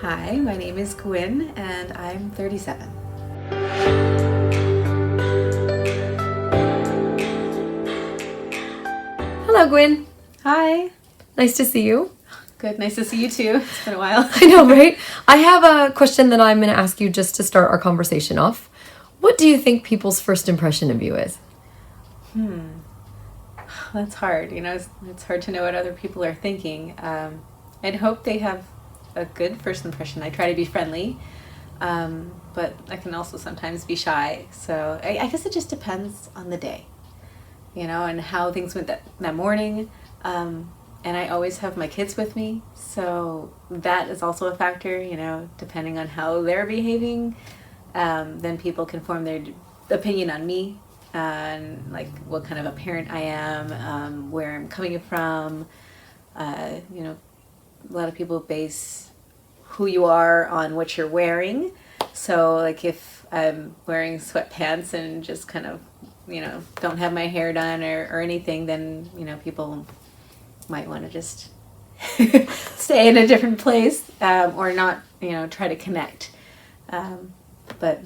Hi, my name is Gwynne and I'm 37. Hello, Gwynne. Hi. Nice to see you. Good, nice to see you too. It's been a while. I know, right? I have a question that I'm going to ask you just to start our conversation off. What do you think people's first impression of you is? That's hard. It's hard to know what other people are thinking. I'd hope they have a good first impression. I try to be friendly, but I can also sometimes be shy. So I guess it just depends on the day, and how things went that morning. And I always have my kids with me, so that is also a factor, depending on how they're behaving. Then people can form their opinion on me and like what kind of a parent I am, where I'm coming from. A lot of people base who you are on what you're wearing. So like if I'm wearing sweatpants and just kind of, don't have my hair done or anything, then, people might want to just stay in a different place or not, try to connect. But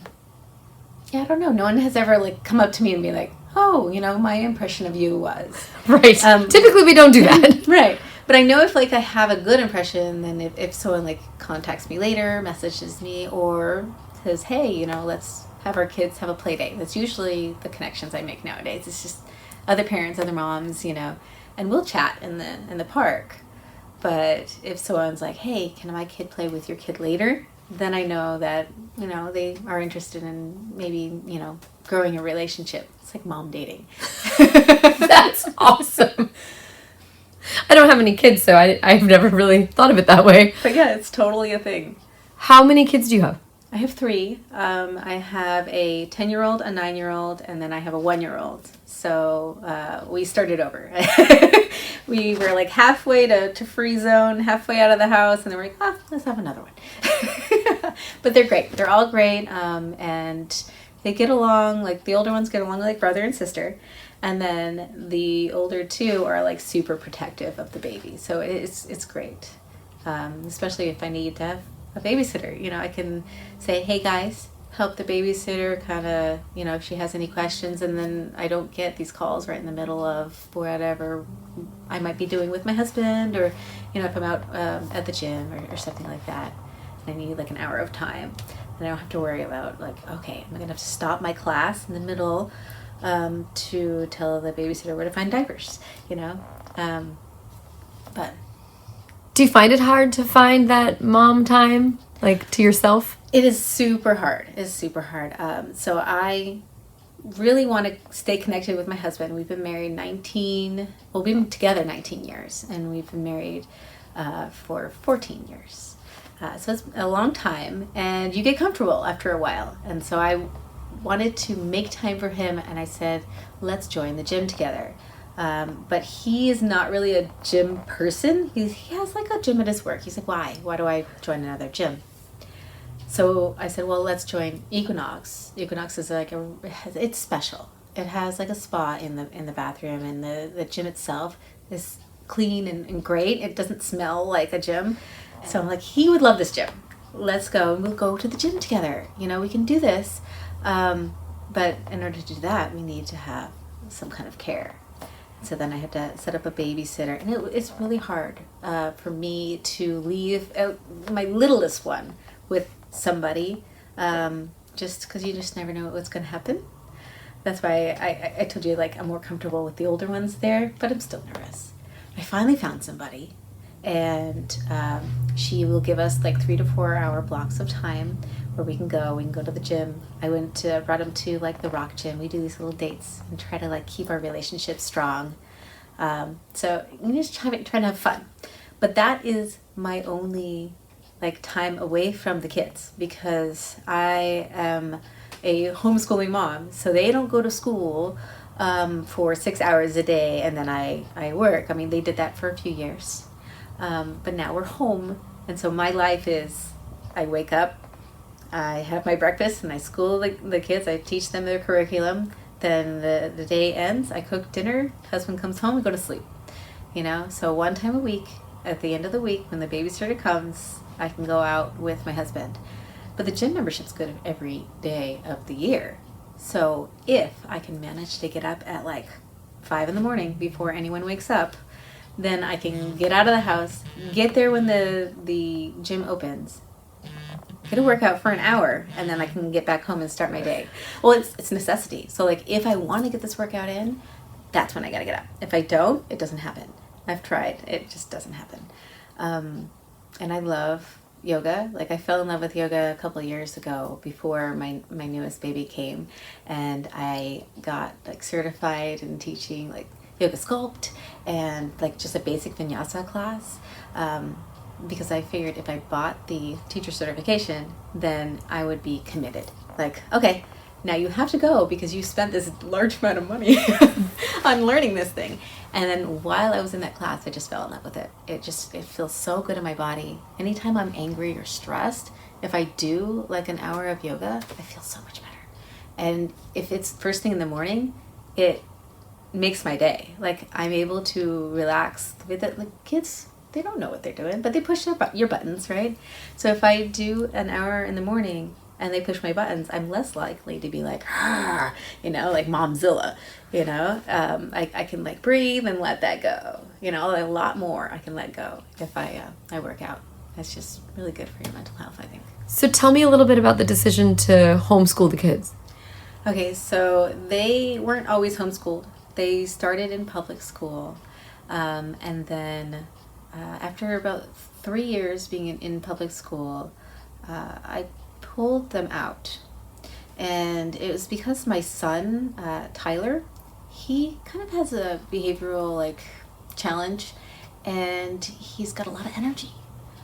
yeah, I don't know. No one has ever come up to me and be like, oh, my impression of you was. Right. Typically we don't do that. Right. But I know if I have a good impression, then if someone contacts me later, messages me, or says, hey, let's have our kids have a play date. That's usually the connections I make nowadays. It's just other parents, other moms, and we'll chat in the park. But if someone's like, hey, can my kid play with your kid later? Then I know that, they are interested in maybe, growing a relationship. It's like mom dating. That's awesome. I don't have any kids, so I've never really thought of it that way. But yeah, it's totally a thing. How many kids do you have? I have 3. I have a 10-year-old, a 9-year-old, and then I have a 1-year-old. So we started over. We were halfway to free zone, halfway out of the house, and then we're like, let's have another one. But they're great. They're all great, and they get along. The older ones get along like brother and sister. And then the older 2 are super protective of the baby. So it's great. Especially if I need to have a babysitter. I can say, hey guys, help the babysitter kind of, if she has any questions, and then I don't get these calls right in the middle of whatever I might be doing with my husband, or, if I'm out at the gym or something like that. And I need an hour of time. And I don't have to worry about okay, am I going to have to stop my class in the middle to tell the babysitter where to find diapers, but Do you find it hard to find that mom time, to yourself? it is super hard. It's super hard. So I really want to stay connected with my husband. We've been married we've been together 19 years, and we've been married for 14 years. So it's a long time, and you get comfortable after a while. And so I wanted to make time for him, and I said, let's join the gym together. But he is not really a gym person. He has a gym at his work. He's like, why? Why do I join another gym? So I said, well, let's join Equinox. Equinox is it's special. It has a spa in the bathroom, and the gym itself is clean and great. It doesn't smell like a gym. So I'm like, he would love this gym. Let's go, and we'll go to the gym together. We can do this. But in order to do that, we need to have some kind of care. So then I had to set up a babysitter, and it's really hard for me to leave my littlest one with somebody, just because you just never know what's going to happen. That's why I told you I'm more comfortable with the older ones there, but I'm still nervous. I finally found somebody, and she will give us 3 to 4 hour blocks of time where we can go to the gym. I brought him to the rock gym. We do these little dates and try to keep our relationship strong. So you just try to have fun. But that is my only time away from the kids, because I am a homeschooling mom. So they don't go to school for 6 hours a day, and then I work. I mean, they did that for a few years. But now we're home, and so my life is, I wake up, I have my breakfast, and I school the kids. I teach them their curriculum. Then the day ends, I cook dinner, husband comes home, we go to sleep. So one time a week, at the end of the week when the babysitter comes, I can go out with my husband. But the gym membership's good every day of the year. So if I can manage to get up at like 5 in the morning before anyone wakes up, then I can get out of the house, get there when the gym opens, get a workout for an hour, and then I can get back home and start my day. Well, it's necessity. So like if I want to get this workout in, that's when I gotta get up. If I don't, it doesn't happen. I've tried. It just doesn't happen. And I love yoga. Like I fell in love with yoga a couple of years ago before my newest baby came, and I got like certified in teaching like yoga sculpt and like just a basic vinyasa class, because I figured if I bought the teacher certification, then I would be committed. Like, okay, now you have to go because you spent this large amount of money on learning this thing. And then while I was in that class, I just fell in love with it. It feels so good in my body. Anytime I'm angry or stressed, if I do like an hour of yoga, I feel so much better. And if it's first thing in the morning, it makes my day. Like I'm able to relax. Like kids, they don't know what they're doing, but they push your buttons, right? So if I do an hour in the morning and they push my buttons, I'm less likely to be like, like Momzilla, I can like breathe and let that go, a lot more I can let go if I work out. That's just really good for your mental health, I think. So tell me a little bit about the decision to homeschool the kids. Okay, so they weren't always homeschooled. They started in public school, and then after about 3 years being in public school, I pulled them out. And it was because my son, Tyler, he kind of has a behavioral like challenge, and he's got a lot of energy.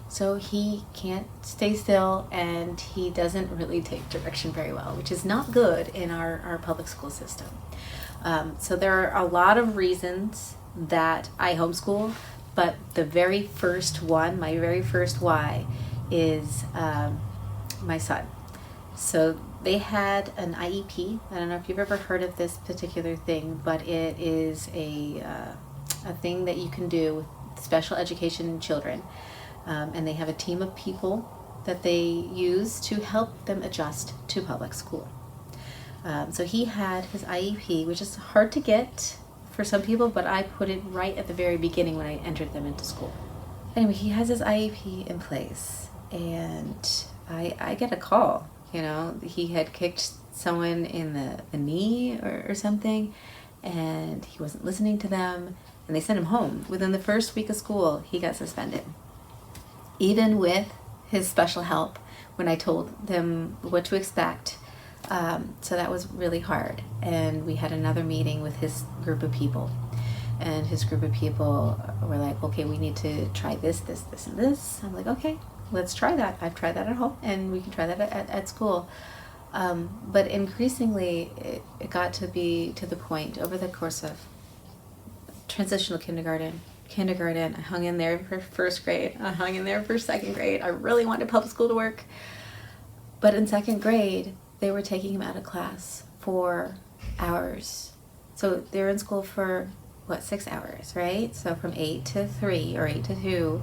So he can't stay still, and he doesn't really take direction very well, which is not good in our public school system. So there are a lot of reasons that I homeschool, but the very first one, my very first why, is my son. So they had an IEP. I don't know if you've ever heard of this particular thing, but it is a thing that you can do with special education children. And they have a team of people that they use to help them adjust to public school. So he had his IEP, which is hard to get for some people, but I put it right at the very beginning when I entered them into school. Anyway, he has his IEP in place, and I get a call. He had kicked someone in the knee or something, and he wasn't listening to them, and they sent him home. Within the first week of school, he got suspended. Even with his special help, when I told them what to expect. So that was really hard. And we had another meeting with his group of people. And his group of people were like, okay, we need to try this, this, this, and this. I'm like, okay, let's try that. I've tried that at home, and we can try that at school. But increasingly, it got to be to the point over the course of transitional kindergarten, I hung in there for first grade. I hung in there for second grade. I really wanted public school to work. But in second grade, they were taking him out of class for hours. So they were in school for, 6 hours, right? So from 8 to 3 or 8 to 2,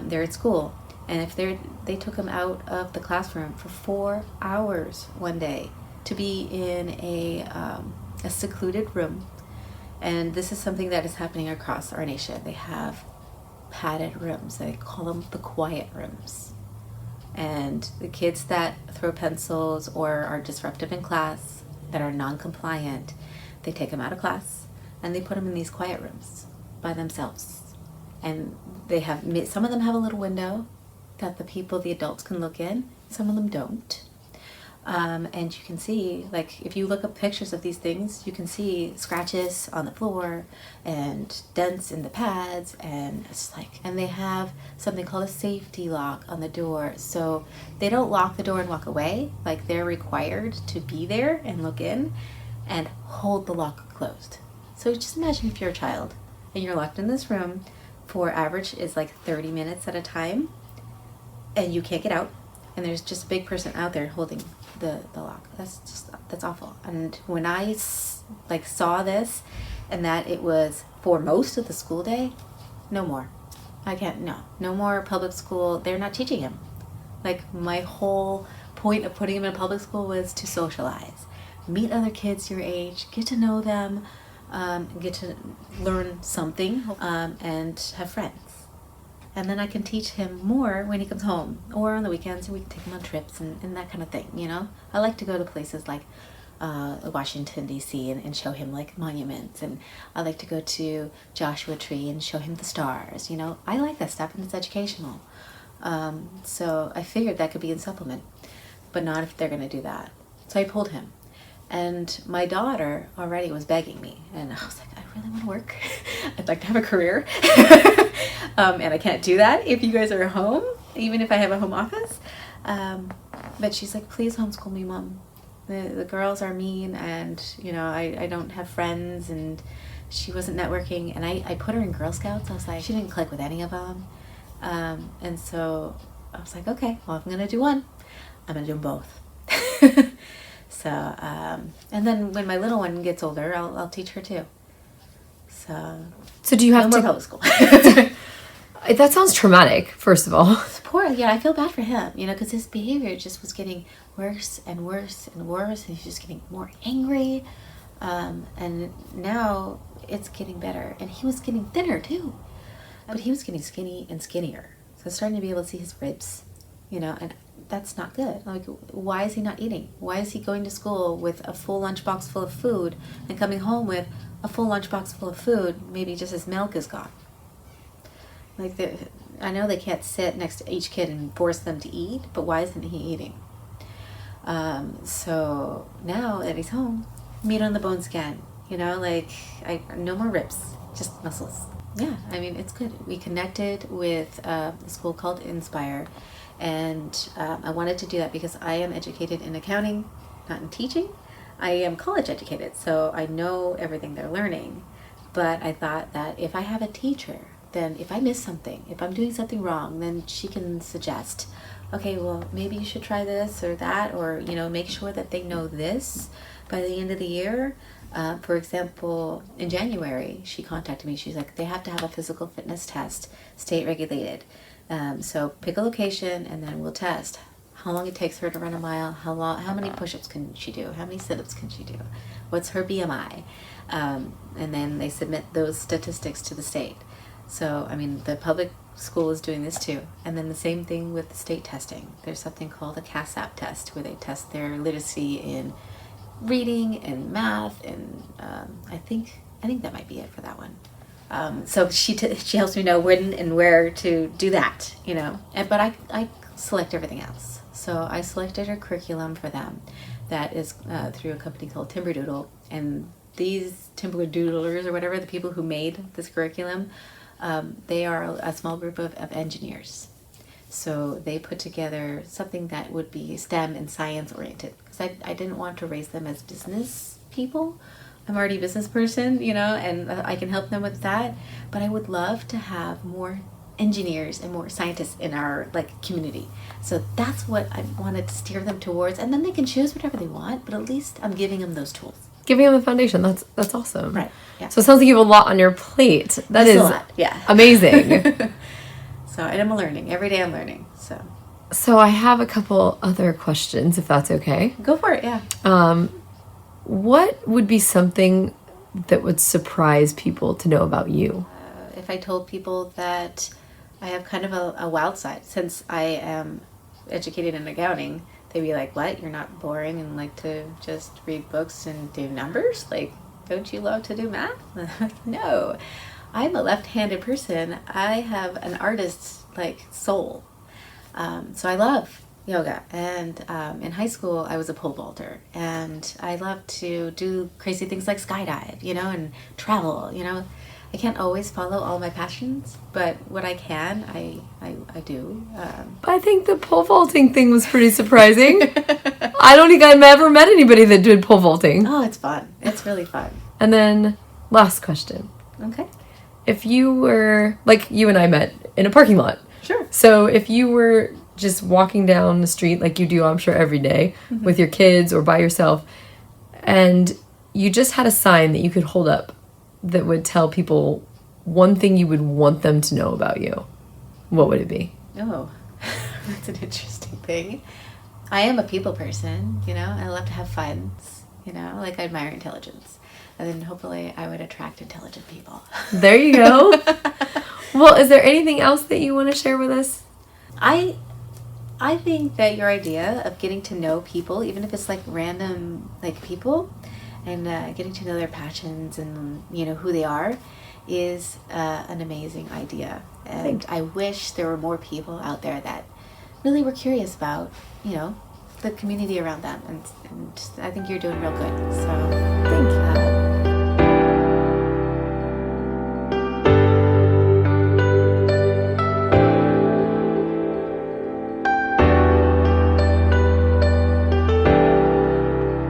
they're at school. And if they took him out of the classroom for 4 hours one day to be in a secluded room. And this is something that is happening across our nation. They have padded rooms. They call them the quiet rooms. And the kids that throw pencils or are disruptive in class, that are non-compliant, they take them out of class and they put them in these quiet rooms by themselves. And they have, some of them have a little window that the adults can look in. Some of them don't. And you can see, like, if you look up pictures of these things, you can see scratches on the floor and dents in the pads, and it's like, and they have something called a safety lock on the door. So they don't lock the door and walk away. Like, they're required to be there and look in and hold the lock closed. So just imagine if you're a child and you're locked in this room for average is like 30 minutes at a time, and you can't get out, and there's just a big person out there holding the lock. That's awful. And when I saw this, and that it was for most of the school day, no more. I can't, no more public school. They're not teaching him. Like, my whole point of putting him in public school was to socialize, meet other kids your age, get to know them, get to learn something, and have friends. And then I can teach him more when he comes home, or on the weekends, and we can take him on trips and that kind of thing, you know? I like to go to places like Washington, D.C. and show him like monuments, and I like to go to Joshua Tree and show him the stars, you know? I like that stuff, and it's educational. So I figured that could be in supplement, but not if they're going to do that. So I pulled him. And my daughter already was begging me, and I was like, I really want to work. I'd like to have a career. And I can't do that if you guys are home, even if I have a home office. But she's like, please homeschool me, Mom. The girls are mean, and, you know, I don't have friends, and she wasn't networking. And I put her in Girl Scouts. I was like, she didn't click with any of them. And so I was like, okay, well, if I'm going to do one, I'm going to do them both. So, and then when my little one gets older, I'll teach her too. So do you have no to more public school? That sounds traumatic, first of all. Poor, yeah, I feel bad for him, you know, because his behavior just was getting worse and worse and worse, and he's just getting more angry. And now it's getting better, and he was getting thinner too, but he was getting skinny and skinnier. So I was starting to be able to see his ribs, you know, and that's not good. Like, why is he not eating? Why is he going to school with a full lunchbox full of food and coming home with a full lunchbox full of food, maybe just his milk is gone? Like, I know they can't sit next to each kid and force them to eat, but why isn't he eating? So now that he's home, meat on the bone scan, you know, like, no more ribs, just muscles. Yeah, I mean, it's good. We connected with a school called Inspire, and I wanted to do that because I am educated in accounting, not in teaching. I am college educated, so I know everything they're learning. But I thought that if I have a teacher, then if I miss something, if I'm doing something wrong, then she can suggest, okay, well, maybe you should try this or that, or, you know, make sure that they know this by the end of the year. For example, in January, she contacted me. She's like, they have to have a physical fitness test, state regulated. So pick a location, and then we'll test how long it takes her to run a mile, how many push-ups can she do, how many sit-ups can she do, what's her BMI, and then they submit those statistics to the state. So, I mean, the public school is doing this too. And then the same thing with the state testing. There's something called a CASAP test, where they test their literacy in reading and math, and I think that might be it for that one. So she helps me know when and where to do that, you know. But I select everything else. So I selected a curriculum for them that is through a company called Timberdoodle. And these Timberdoodlers, or whatever, the people who made this curriculum, they are a small group of engineers. So they put together something that would be STEM and science oriented, because I didn't want to raise them as business people. I'm already a business person, you know, and I can help them with that. But I would love to have more engineers and more scientists in our community. So that's what I wanted to steer them towards, and then they can choose whatever they want. But at least I'm giving them those tools. Giving them a foundation. That's awesome. Right. Yeah. So it sounds like you have a lot on your plate. That is a lot. Yeah. Amazing. So, and I'm learning. Every day I'm learning. So I have a couple other questions, if that's okay. Go for it, yeah. What would be something that would surprise people to know about you? If I told people that I have kind of a wild side, since I am educated in accounting, they'd be like, what? You're not boring and like to just read books and do numbers? Like, don't you love to do math? No. I'm a left-handed person. I have an artist's soul. So I love yoga, and in high school I was a pole vaulter, and I love to do crazy things like skydive, you know, and travel, you know. I can't always follow all my passions, but what I can, I do. I think the pole vaulting thing was pretty surprising. I don't think I've ever met anybody that did pole vaulting. Oh, it's fun. It's really fun. And then, last question. Okay. If you were, you and I met in a parking lot. Sure. So if you were just walking down the street like you do, I'm sure, every day, mm-hmm. with your kids or by yourself, and you just had a sign that you could hold up that would tell people one thing you would want them to know about you, what would it be? Oh, that's an interesting thing. I am a people person, you know. I love to have fun, you know. Like, I admire intelligence. And then hopefully I would attract intelligent people. There you go. Well, is there anything else that you want to share with us? I think that your idea of getting to know people, even if it's like random like people, and getting to know their passions and, you know, who they are, is an amazing idea. And I wish there were more people out there that really were curious about, you know, the community around them. And I think you're doing real good. So Thank you.